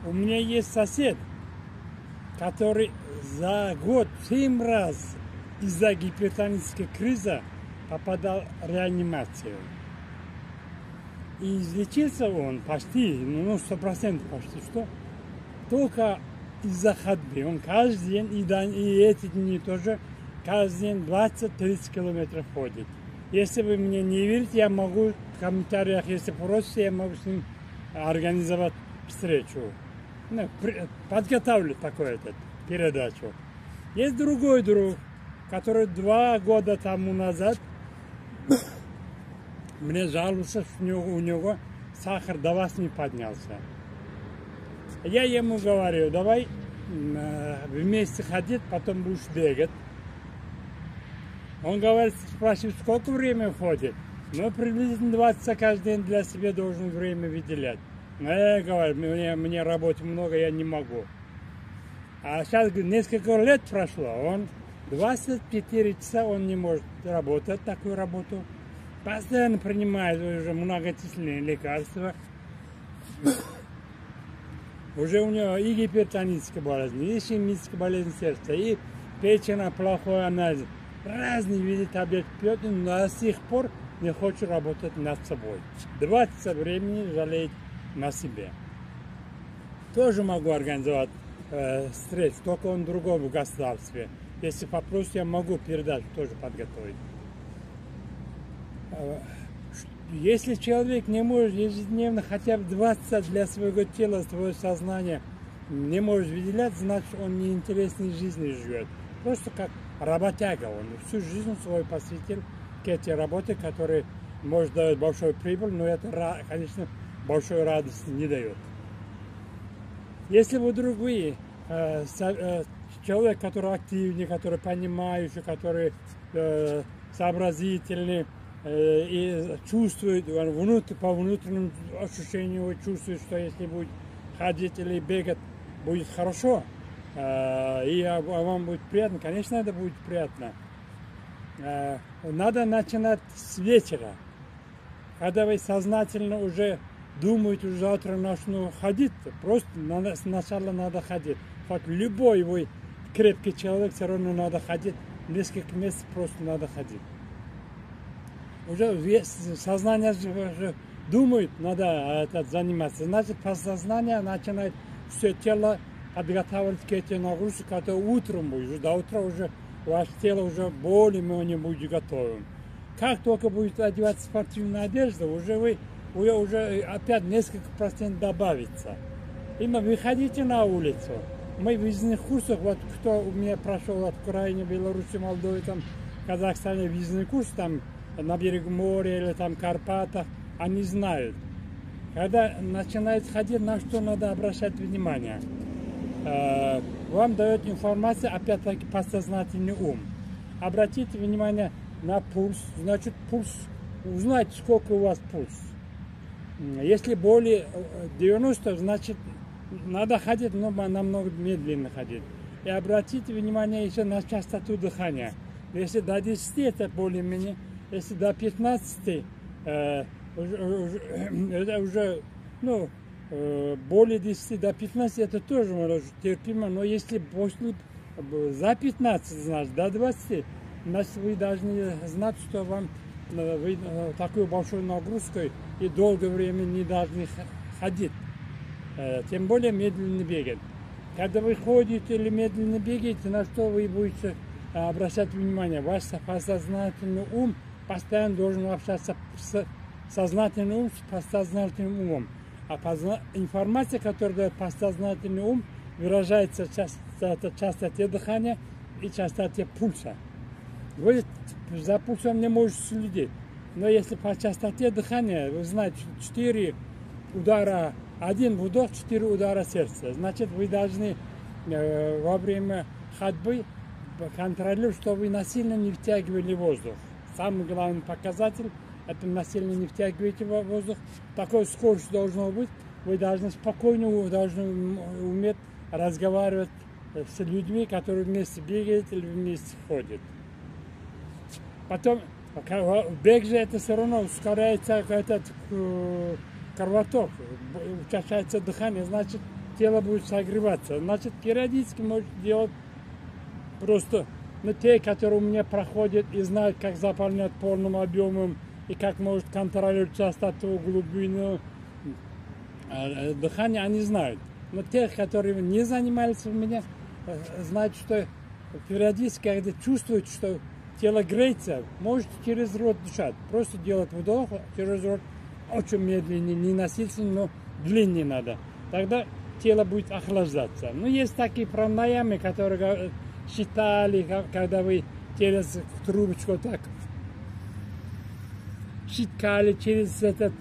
У меня есть сосед, который за год 7 раз из-за гипертонической кризы попадал в реанимацию. И излечился он почти, 100% почти, что только из-за ходьбы. Он каждый день, и эти дни тоже, каждый день 20-30 километров ходит. Если вы мне не верите, я могу в комментариях, если просите, я могу с ним организовать встречу. Подготовлю такую передачу. Есть другой друг, который 2 года тому назад мне жаловался, что у него сахар до 8 поднялся. Я ему говорю, давай вместе ходить, потом будешь бегать. Он говорит, спрашивает, сколько времени ходит? Ну, приблизительно 20 каждый день для себя должен время выделять. Но я говорю, мне работы много, я не могу. А сейчас несколько лет прошло, он 24 часа он не может работать, такую работу. Постоянно принимает уже многочисленные лекарства. Уже у него и гипертоническая болезнь, и ишемическая болезнь сердца, и печень, плохой анализ. Разные виды таблеток пьет, но до сих пор не хочет работать над собой. 20 времени жалеет на себе. Тоже могу организовать встречу, только он в другом государстве. Если попросить, я могу передачу тоже подготовить. Если человек не может ежедневно хотя бы 20 для своего тела, своего сознания не может выделять, значит он неинтересной жизнью живет. Просто как работяга, он всю жизнь свою посвятил к этой работе, которая может дать большую прибыль, но это, конечно, большой радости не дает. Если вдруг вы человек, который активный, который понимающий, который сообразительный, и чувствует, по внутреннему ощущению чувствует, что если будет ходить или бегать, будет хорошо, и вам будет приятно. Конечно, это будет приятно. Надо начинать с вечера. Когда вы сознательно уже думаете, уже завтра начну ходить, просто сначала надо ходить. Хоть любой вы крепкий человек, все равно надо ходить. Несколько месяцев просто надо ходить. Уже сознание уже думает, надо заниматься. Значит, подсознание начинает все тело подготавливать к этой нагрузке, которая утром будет. До утра уже ваше тело уже более-менее будет готовым. Как только будет одевать спортивную одежду, вы уже опять несколько процентов добавится. Именно выходите на улицу. Мы в визных курсах, вот кто у меня прошел от Украины, Беларуси, Молдовы, там, Казахстане визный курс, там, на берегу моря или там Карпатах, они знают. Когда начинает ходить, на что надо обращать внимание. Вам дает информация, опять-таки, подсознательный ум. Обратите внимание на пульс. Значит, пульс, узнайте, сколько у вас пульс. Если более 90, значит, надо ходить, но намного медленно ходить. И обратите внимание еще на частоту дыхания. Если до 10, это более-менее. Если до 15, это уже, более 10 до 15, это тоже терпимо. Но если после, за 15, значит, до 20, значит, вы должны знать, что вы такой большой нагрузкой и долгое время не должны ходить. Тем более медленно бегать. Когда вы ходите или медленно бегаете, на что вы будете обращать внимание? Ваш подсознательный ум постоянно должен общаться с сознательным умом, с подсознательным умом. А информация, которую дает подсознательный ум, выражается в частоте дыхания и частоте пульса. Вы за пульсом не можете следить. Но если по частоте дыхания, вы знаете, 4 удара, 1 вдох, 4 удара сердца. Значит, вы должны во время ходьбы контролировать, чтобы вы насильно не втягивали воздух. Самый главный показатель – это насильно не втягиваете воздух. Такой скорость должна быть. Вы должны спокойно, уметь разговаривать с людьми, которые вместе бегают или вместе ходят. Потом, бег же это все равно ускоряется этот кровоток, учащается дыхание, значит, тело будет согреваться. Значит, периодически можете делать просто, но те, которые у меня проходят и знают, как заполнять полным объемом, и как может контролировать частоту, глубину дыхания, они знают. Но те, которые не занимались у меня, знают, что периодически, когда чувствуют, что тело греется, можете через рот дышать. Просто делать вдох через рот очень медленнее, не насильственно, но длиннее надо. Тогда тело будет охлаждаться. Но есть такие пранаямы, которые считали, когда вы через трубочку так считали через этот